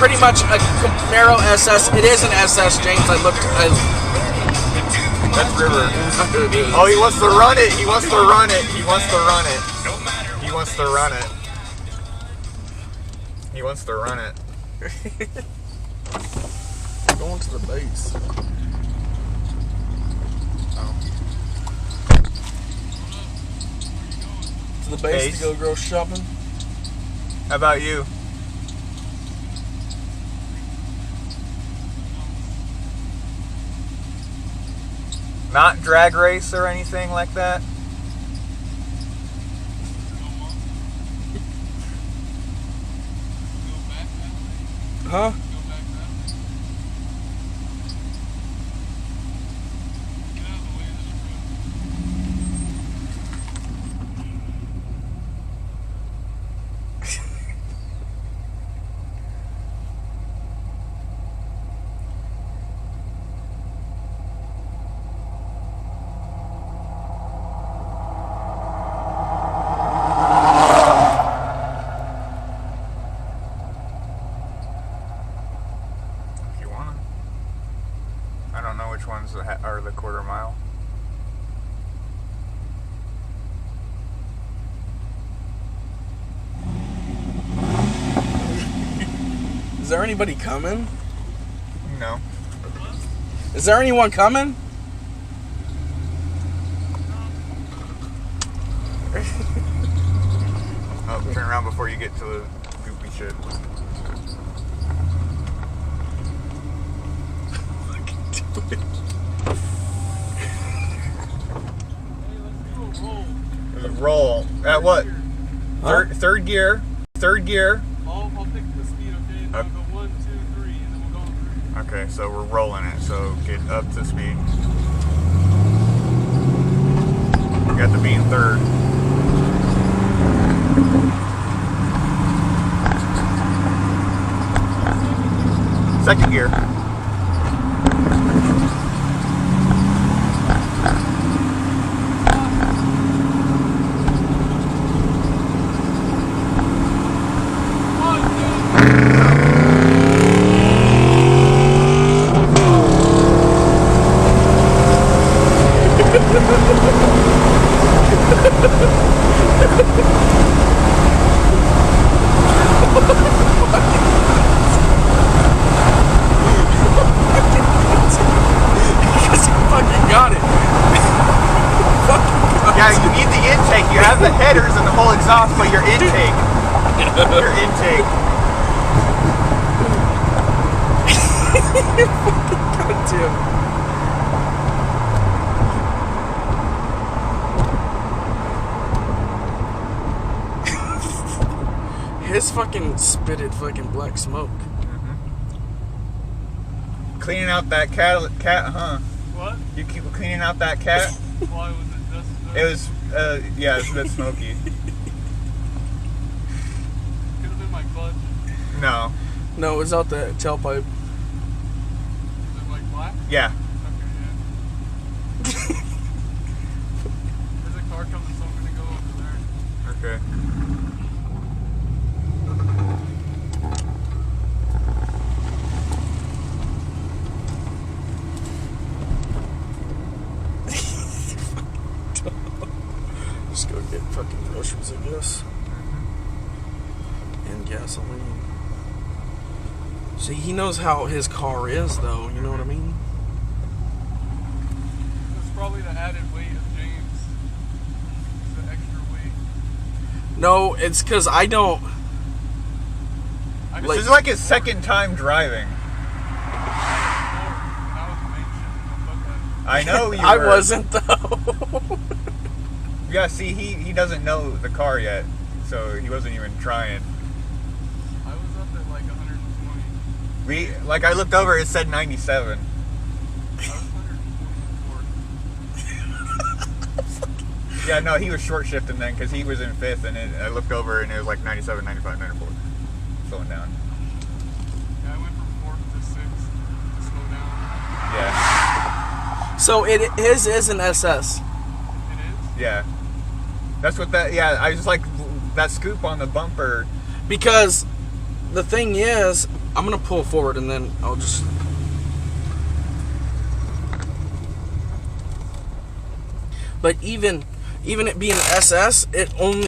pretty much a Camaro SS. It is an SS, James. I looked. That's River. Oh, he wants to run it. He wants to run it. He wants to run it. He wants to run it. He wants to run it. Going to the base. Oh. To the base to go grocery shopping. How about you? Not drag race or anything like that? Huh? Which ones are the quarter mile? Is there anybody coming? No. Is there anyone coming? Oh, turn around before you get to the goopy shit. Roll. At what? Huh? Third gear. Third gear. I'll pick the speed, okay? And I'll go 1, 2, 3, and then we'll go 3. Okay, so we're rolling it. So get up to speed. We got to be in third. Second gear. The headers and the whole exhaust, but your intake. Your intake. Goddamn. His fucking spitted fucking black smoke. Mm-hmm. Cleaning out that cat, huh? What? You keep cleaning out that cat? Why was it just... It was, yeah, it's a bit smoky. Could have been my clutch. No. No, it was out the tailpipe. Is it like black? Yeah. Okay, yeah. There's a car coming, so I'm going to go over there. Okay. Just go get fucking groceries, I guess. And gasoline. See, he knows how his car is, though. You know what I mean? It's probably the added weight of James. It's the extra weight. No, it's because I don't... This is like his second time driving. I know you were. I wasn't, though. Yeah, see, he doesn't know the car yet, so he wasn't even trying. I was up at like 120. Like, I looked over, it said 97. I was 144. Yeah, no, he was short shifting then, because he was in fifth, and I looked over, and it was like 97, 95, 94. Slowing down. Yeah, I went from fourth to sixth to slow down. Yeah. So, his is an SS. It is? Yeah. That's what that, yeah, I just like that scoop on the bumper. Because the thing is, I'm gonna pull forward and then I'll just. But even it being SS, it only